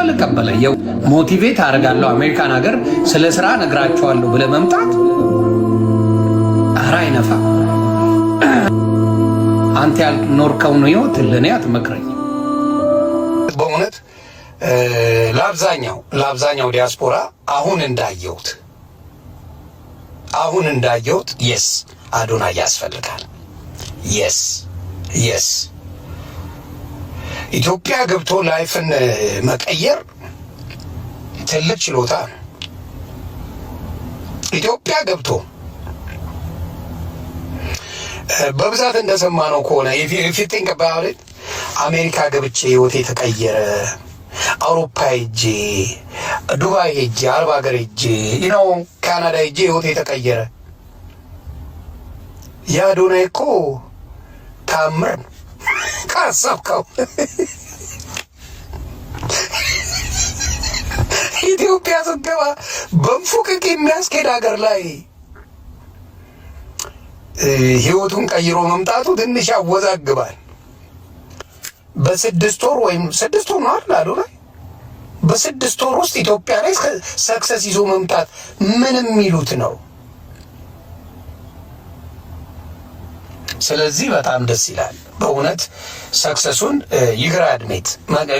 እቀበለ ሞቲቬት አደርጋለሁ አሜሪካን ሀገር ስለ ስራ ነግራቸዋለሁ ብለህ መምጣት ኧረ አይነፋ። አንተ ያልኖርከውን ህይወት ለኔ አትመክረኝ። በእውነት ለአብዛኛው ዲያስፖራ አሁን እንዳየሁት የስ አዶናይ ያስፈልጋል። የስ ኢትዮጵያ ገብቶ ላይፍን መቀየር ትልቅ ችሎታ ነው። ኢትዮጵያ ገብቶ በብዛት እንደሰማነው ከሆነ ፊቲንግ ባውሪት አሜሪካ ገብቼ ህይወቴ ተቀየረ፣ አውሮፓ ሄጄ፣ ዱባይ ሄጄ፣ አረብ ሀገር ሄጄ፣ ካናዳ ሄጄ ህይወቴ ተቀየረ። የአዶናይ እኮ ታምር ነው ካሰብከው። ኢትዮጵያ ስትገባ በንፉቅቅ የሚያስኬድ ሀገር ላይ ህይወቱን ቀይሮ መምጣቱ ትንሽ ያወዛግባል። በ6 ወር ወይም 6 ወር ነው አይደል አዶናይ? በ6 ወር ውስጥ ኢትዮጵያ ላይ ሰክሰስ ይዞ መምጣት ምን የሚሉት ነው? ስለዚህ በጣም ደስ ይላል በእውነት ሰክሰሱን ይግራ አድሜት።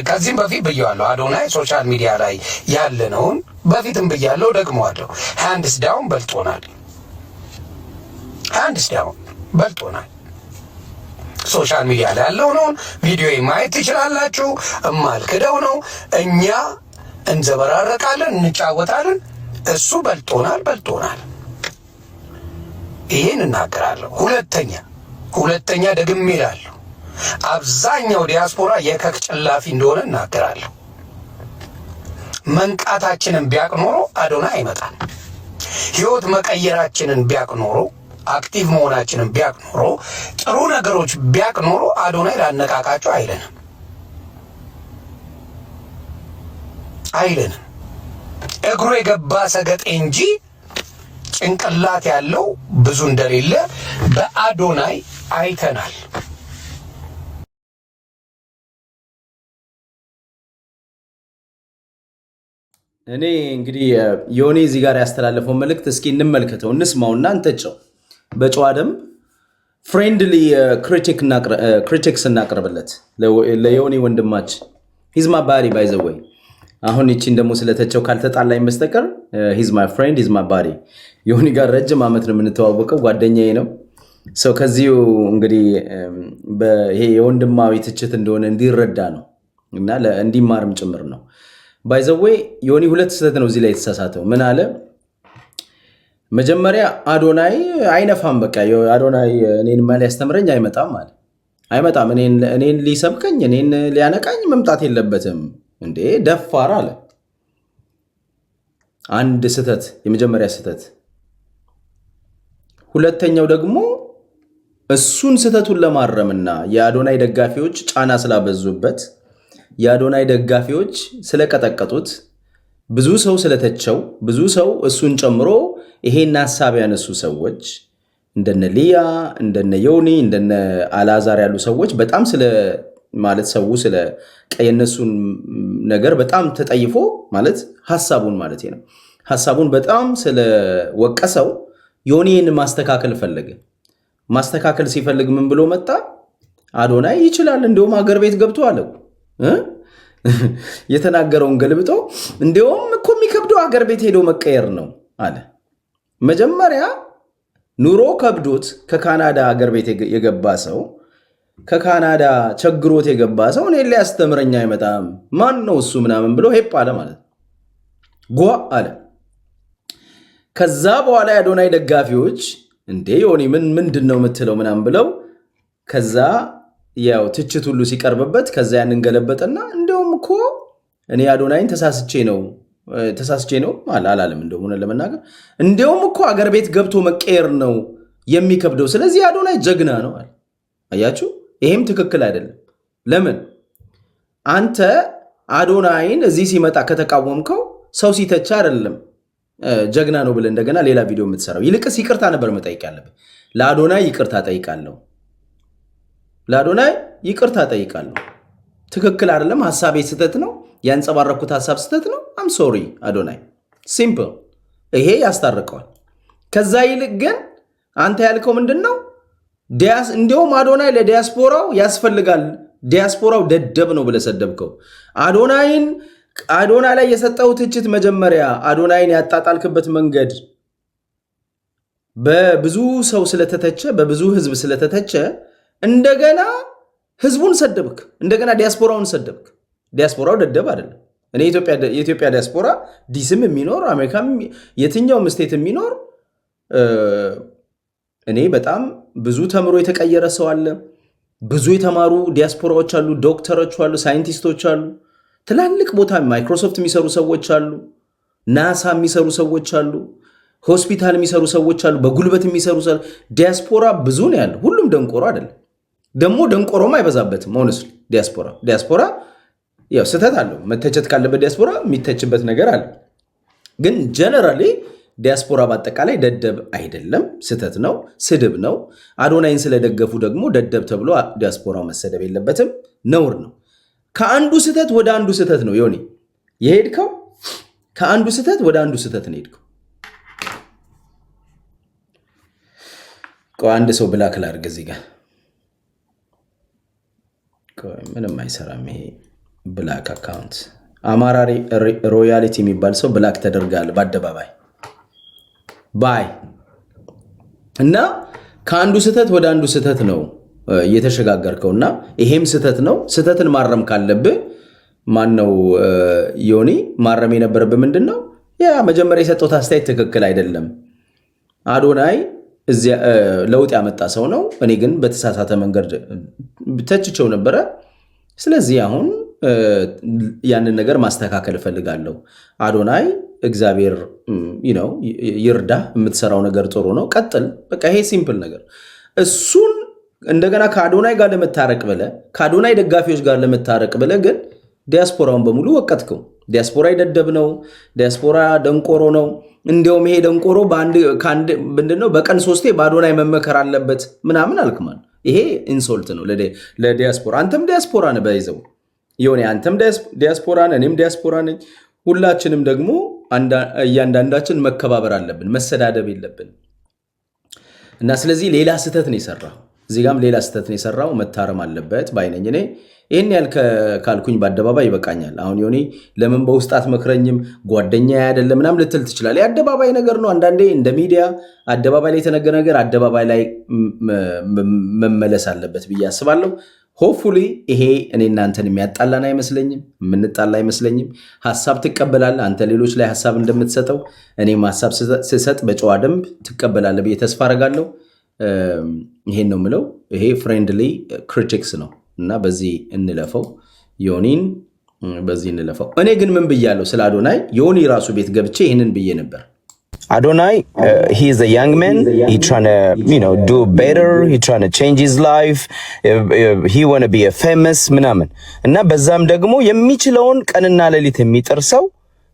ከዚህም በፊት ብያለሁ አዶናይ ሶሻል ሚዲያ ላይ ያለነውን በፊትም ብያለሁ ደግመዋለሁ። ሃንድስ ዳውን በልጦናል። ሶሻል ሚዲያ ላይ ያለው ነው ቪዲዮ ማየት ትችላላችሁ። እማልክደው ነው። እኛ እንዘበራረቃለን፣ እንጫወታለን። እሱ በልጦናል። ይሄን እናገራለሁ። ሁለተኛ ደግሜ እላለሁ አብዛኛው ዲያስፖራ የከክ ጨላፊ እንደሆነ እናገራለሁ። መንቃታችንን ቢያቅ ኖሮ አዶናይ አይመጣም። ህይወት መቀየራችንን ቢያቅ ኖሮ አክቲቭ መሆናችንን ቢያቅ ኖሮ ጥሩ ነገሮች ቢያቅ ኖሮ አዶናይ ላነቃቃቸው አይለንም። እግሩ የገባ ሰገጤ እንጂ ጭንቅላት ያለው ብዙ እንደሌለ በአዶናይ አይተናል። እኔ እንግዲህ ዮኒ እዚህ ጋር ያስተላለፈው መልእክት እስኪ እንመልከተው፣ እንስማውና እንተቸው። በጨዋ ደንብ ፍሬንድሊ ክሪቲክስ እናቅርብለት ለዮኒ ወንድማች። ሂዝ ማይ ባዲ ባይ ዘ ወይ። አሁን ይቺን ደግሞ ስለተቸው ካልተጣላኝ በስተቀር ሂዝ ማይ ፍሬንድ ሂዝ ማይ ባዲ። ዮኒ ጋር ረጅም ዓመት ነው የምንተዋወቀው፣ ጓደኛዬ ነው። ሰው ከዚሁ እንግዲህ ይሄ የወንድማዊ ትችት እንደሆነ እንዲረዳ ነው እና እንዲማርም ጭምር ነው። ባይ ዘ ወይ ዮኒ ሁለት ስህተት ነው እዚህ ላይ የተሳሳተው። ምን አለ? መጀመሪያ አዶናይ አይነፋም። በቃ አዶናይ እኔን ሊያስተምረኝ አይመጣም። እኔን ሊሰብከኝ እኔን ሊያነቃኝ መምጣት የለበትም እንዴ ደፋር አለ። አንድ ስህተት፣ የመጀመሪያ ስህተት። ሁለተኛው ደግሞ እሱን ስህተቱን ለማረምና የአዶናይ ደጋፊዎች ጫና ስላበዙበት፣ የአዶናይ ደጋፊዎች ስለቀጠቀጡት፣ ብዙ ሰው ስለተቸው፣ ብዙ ሰው እሱን ጨምሮ ይሄን ሐሳብ ያነሱ ሰዎች እንደነ ሊያ፣ እንደነ ዮኒ፣ እንደነ አላዛር ያሉ ሰዎች በጣም ሰው ስለ ቀየነሱን ነገር በጣም ተጠይፎ ማለት ሐሳቡን ማለት ነው። ሐሳቡን በጣም ስለወቀሰው ዮኒን ማስተካከል ፈለገ። ማስተካከል ሲፈልግ ምን ብሎ መጣ? አዶናይ ይችላል፣ እንደውም ሀገር ቤት ገብቶ አለው የተናገረውን ገልብጦ እንደውም እኮ የሚከብደው ሀገር ቤት ሄዶ መቀየር ነው አለ። መጀመሪያ ኑሮ ከብዶት ከካናዳ ሀገር ቤት የገባ ሰው፣ ከካናዳ ቸግሮት የገባ ሰው እኔ ሊያስተምረኝ አይመጣም፣ ማን ነው እሱ ምናምን ብሎ ሄፕ አለ ማለት ጓ አለ። ከዛ በኋላ የአዶናይ ደጋፊዎች እንዴ ዮኒ ምንድን ነው የምትለው ምናምን ብለው ከዛ ያው ትችት ሁሉ ሲቀርብበት ከዛ ያንን ገለበጠና እንደውም እኮ እኔ አዶናይን ተሳስቼ ነው አላለም። እንደሆነ ለመናገር እንደውም እኮ አገር ቤት ገብቶ መቀየር ነው የሚከብደው፣ ስለዚህ አዶናይ ጀግና ነው አለ። አያችሁ፣ ይሄም ትክክል አይደለም። ለምን አንተ አዶናይን እዚህ ሲመጣ ከተቃወምከው ሰው ሲተቻ አይደለም ጀግና ነው ብለህ እንደገና ሌላ ቪዲዮ የምትሰራው። ይልቅስ ይቅርታ ነበር መጠየቅ ያለብህ። ለአዶናይ ይቅርታ ጠይቃለሁ። ትክክል አይደለም፣ ሀሳቤ ስህተት ነው፣ ያንጸባረኩት ሀሳብ ስህተት ነው። አም ሶሪ አዶናይ። ሲምፕል። ይሄ ያስታርቀዋል። ከዛ ይልቅ ግን አንተ ያልከው ምንድን ነው? እንዲሁም አዶናይ ለዲያስፖራው ያስፈልጋል፣ ዲያስፖራው ደደብ ነው ብለህ ሰደብከው። አዶናይ ላይ የሰጠው ትችት መጀመሪያ አዶናይን ያጣጣልክበት መንገድ በብዙ ሰው ስለተተቸ፣ በብዙ ህዝብ ስለተተቸ እንደገና ህዝቡን ሰደብክ፣ እንደገና ዲያስፖራውን ሰደብክ። ዲያስፖራው ደደብ አይደለም። እኔ የኢትዮጵያ ዲያስፖራ ዲስም የሚኖር አሜሪካም የትኛውም ስቴት የሚኖር እኔ በጣም ብዙ ተምሮ የተቀየረ ሰው አለ። ብዙ የተማሩ ዲያስፖራዎች አሉ፣ ዶክተሮች አሉ፣ ሳይንቲስቶች አሉ፣ ትላልቅ ቦታ ማይክሮሶፍት የሚሰሩ ሰዎች አሉ፣ ናሳ የሚሰሩ ሰዎች አሉ፣ ሆስፒታል የሚሰሩ ሰዎች አሉ፣ በጉልበት የሚሰሩ ዲያስፖራ ብዙ ነው ያለው። ሁሉም ደንቆሮ አይደለም። ደግሞ ደንቆሮም አይበዛበትም። ሆነስ ዲያስፖራ ያው ስህተት አለው። መተቸት ካለበት ዲያስፖራ የሚተችበት ነገር አለ። ግን ጀነራሊ ዲያስፖራ በአጠቃላይ ደደብ አይደለም። ስህተት ነው፣ ስድብ ነው። አዶናይን ስለደገፉ ደግሞ ደደብ ተብሎ ዲያስፖራው መሰደብ የለበትም፣ ነውር ነው። ከአንዱ ስህተት ወደ አንዱ ስህተት ነው ዮኒ የሄድከው። ከአንዱ ስህተት ወደ አንዱ ስህተት ነው የሄድከው። አንድ ሰው ብላክ ላድርግ እዚህ ጋር። ምንም አይሰራም ይሄ ብላክ አካውንት። አማራ ሮያሊቲ የሚባል ሰው ብላክ ተደርጋል በአደባባይ ባይ እና ከአንዱ ስህተት ወደ አንዱ ስህተት ነው እየተሸጋገርከው እና ይሄም ስህተት ነው። ስህተትን ማረም ካለብህ ማነው ዮኒ ማረም የነበረብህ ምንድን ነው? ያ መጀመሪያ የሰጠው አስተያየት ትክክል አይደለም። አዶናይ እዚያ ለውጥ ያመጣ ሰው ነው። እኔ ግን በተሳሳተ መንገድ ተችቸው ነበረ። ስለዚህ አሁን ያንን ነገር ማስተካከል እፈልጋለሁ። አዶናይ እግዚአብሔር ይርዳ፣ የምትሰራው ነገር ጥሩ ነው፣ ቀጥል። በቃ ይሄ ሲምፕል ነገር። እሱን እንደገና ከአዶናይ ጋር ለመታረቅ ብለህ ከአዶናይ ደጋፊዎች ጋር ለመታረቅ ብለህ ግን ዲያስፖራውን በሙሉ ወቀትከው። ዲያስፖራ ይደደብ ነው፣ ዲያስፖራ ደንቆሮ ነው። እንዲያውም ይሄ ደንቆሮ ምንድነው በቀን 3 በአዶናይ መመከር አለበት ምናምን አልክማል። ይሄ ኢንሶልት ነው ለዲያስፖራ። አንተም ዲያስፖራ ነህ በይዘው የሆነ አንተም ዲያስፖራ ነህ፣ እኔም ዲያስፖራ ነኝ። ሁላችንም ደግሞ እያንዳንዳችን መከባበር አለብን፣ መሰዳደብ የለብን እና ስለዚህ ሌላ ስህተት ነው የሰራው፣ እዚህ ጋም ሌላ ስህተት ነው የሰራው፣ መታረም አለበት ባይነኝ። እኔ ይህን ያህል ካልኩኝ በአደባባይ ይበቃኛል። አሁን ዮኒ ለምን በውስጥ አትመክረኝም? ጓደኛ አይደለም ምናምን ልትል ትችላለህ። የአደባባይ ነገር ነው። አንዳንዴ እንደ ሚዲያ አደባባይ ላይ የተነገረ ነገር አደባባይ ላይ መመለስ አለበት ብዬ አስባለሁ። ሆፕፉሊ ይሄ እኔ እናንተን የሚያጣላን አይመስለኝም፣ የምንጣላ አይመስለኝም። ሀሳብ ትቀበላለህ አንተ ሌሎች ላይ ሀሳብ እንደምትሰጠው እኔም ሀሳብ ስሰጥ በጨዋ ደንብ ትቀበላለህ ብዬ ተስፋ አደርጋለሁ። ይሄን ነው የምለው። ይሄ ፍሬንድሊ ክሪቲክስ ነው እና በዚህ እንለፈው፣ ዮኒን በዚህ እንለፈው። እኔ ግን ምን ብያለሁ ስለ አዶናይ? ዮኒ ራሱ ቤት ገብቼ ይህንን ብዬ ነበር። Adonai, he is a young man. He trying to, do better. He trying to change his life. He want to be a famous ምናምን እና በዛም ደግሞ የሚችለውን ቀንና ሌሊት የሚጥር ሰው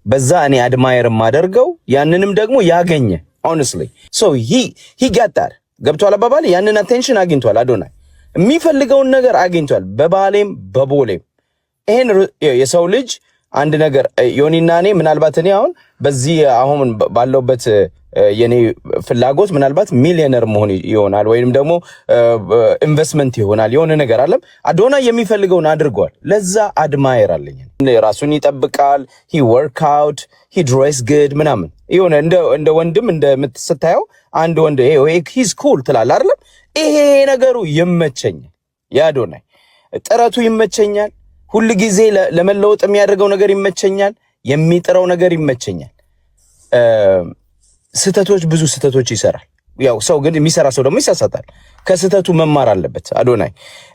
በዛ እኔ አድማየር ማደርገው ያንንም ደግሞ ያገኘ honestly. So he got that. ገብቷል አባባል። ያንን attention አግኝቷል። አዶናይ የሚፈልገውን ነገር አግኝቷል፣ በባሌም በቦሌም። ይሄን የሰው ልጅ አንድ ነገር ዮኒና እኔ ምናልባት እኔ አሁን በዚህ አሁን ባለውበት የኔ ፍላጎት ምናልባት ሚሊዮነር መሆን ይሆናል ወይንም ደግሞ ኢንቨስትመንት ይሆናል የሆነ ነገር አለም። አዶናይ የሚፈልገውን አድርጓል። ለዛ አድማየር አለኝ። ራሱን ይጠብቃል፣ ሂ ወርክ አውት፣ ሂ ድሬስ ጉድ ምናምን የሆነ እንደ ወንድም እንደምትስታየው አንድ ወንድ ሂዝ ኩል ትላለህ አይደለም? ይሄ ነገሩ ይመቸኛል። የአዶናይ ጥረቱ ይመቸኛል። ሁል ጊዜ ለመለወጥ የሚያደርገው ነገር ይመቸኛል። የሚጥረው ነገር ይመቸኛል። ብዙ ስህተቶች ይሰራል። ያው ሰው ግን የሚሰራ ሰው ደግሞ ይሳሳታል። ከስህተቱ መማር አለበት አዶናይ።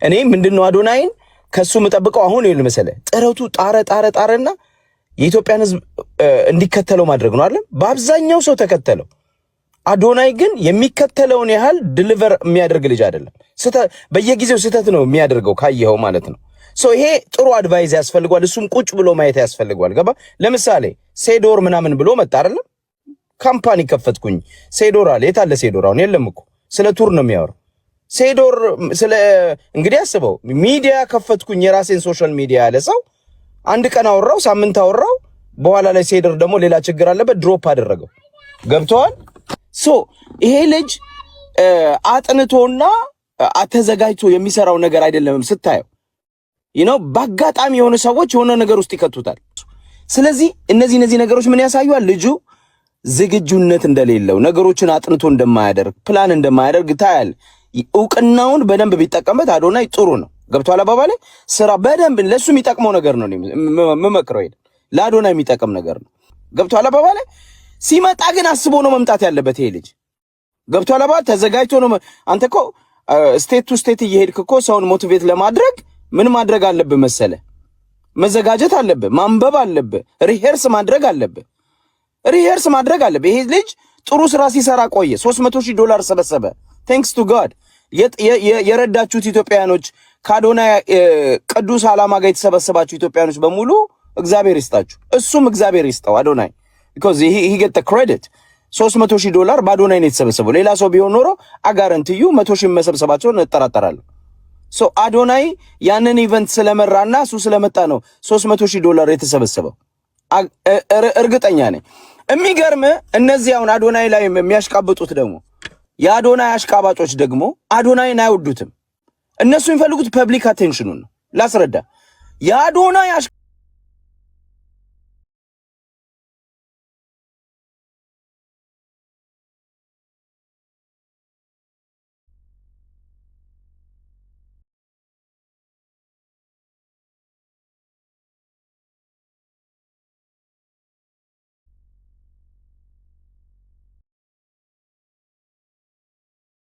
እኔ ምንድነው አዶናይን ከሱ የምጠብቀው አሁን ይል መሰለ ጥረቱ ጣረና የኢትዮጵያን ሕዝብ እንዲከተለው ማድረግ ነው አይደል? በአብዛኛው ሰው ተከተለው። አዶናይ ግን የሚከተለውን ያህል ዲሊቨር የሚያደርግ ልጅ አይደለም። በየጊዜው ስህተት ነው የሚያደርገው ካየኸው ማለት ነው። ይሄ ጥሩ አድቫይዝ ያስፈልጓል። እሱም ቁጭ ብሎ ማየት ያስፈልጓል። ገባ? ለምሳሌ ሴዶር ምናምን ብሎ መጣ አይደለም? ካምፓኒ ከፈትኩኝ ሴዶር አለ። የት አለ ሴዶር? አሁን የለም እኮ። ስለ ቱር ነው የሚያወራው። ሴዶር ስለ እንግዲህ አስበው ሚዲያ ከፈትኩኝ የራሴን ሶሻል ሚዲያ ያለ ሰው አንድ ቀን አወራው ሳምንት አወራው በኋላ ላይ ሴዶር ደግሞ ሌላ ችግር አለበት ድሮፕ አደረገው። ገብቷል? ሶ ይሄ ልጅ አጥንቶና ተዘጋጅቶ የሚሰራው ነገር አይደለም ስታየው በአጋጣሚ የሆነ ሰዎች የሆነ ነገር ውስጥ ይከቱታል። ስለዚህ እነዚህ ነገሮች ምን ያሳዩዋል? ልጁ ዝግጁነት እንደሌለው ነገሮችን አጥንቶ እንደማያደርግ ፕላን እንደማያደርግ ታያል። እውቅናውን በደንብ ቢጠቀምበት አዶናይ ጥሩ ነው። ገብቷል አባባሌ? ስራ በደንብ ለሱ የሚጠቅመው ነገር ነው የምመክረው። ለአዶናይ የሚጠቅም ነገር ነው። ገብቷል አባባሌ? ሲመጣ ግን አስቦ ነው መምጣት ያለበት ይሄ ልጅ። ገብቷል አባባሌ? ተዘጋጅቶ ነው። አንተ እኮ ስቴት ቱ ስቴት እየሄድክ እኮ ሰውን ሞቲቬት ለማድረግ ምን ማድረግ አለብህ መሰለ? መዘጋጀት አለብህ፣ ማንበብ አለብህ፣ ሪሄርስ ማድረግ አለብህ። ይሄ ልጅ ጥሩ ስራ ሲሰራ ቆየ። $300,000 ሰበሰበ። ቴንክስ ቱ ጋድ። የረዳችሁት ኢትዮጵያኖች ከአዶናይ ቅዱስ ዓላማ ጋር የተሰበሰባችሁ ኢትዮጵያኖች በሙሉ እግዚአብሔር ይስጣችሁ። እሱም እግዚአብሔር ይስጣው አዶናይ because he get the credit። $300,000 በአዶናይ ነው የተሰበሰበው። ሌላ ሰው ቢሆን ኖሮ አጋረንትዩ 100,000 መሰብሰባቸውን እጠራጠራለሁ። ሶ አዶናይ ያንን ኢቨንት ስለመራና እሱ ስለመጣ ነው $300,000 የተሰበሰበው። እርግጠኛ ነኝ። የሚገርም እነዚህ አሁን አዶናይ ላይ የሚያሽቃብጡት ደግሞ የአዶናይ አሽቃባጮች ደግሞ አዶናይን አይወዱትም። እነሱ የሚፈልጉት ፐብሊክ አቴንሽኑን ነው። ላስረዳ። የአዶናይ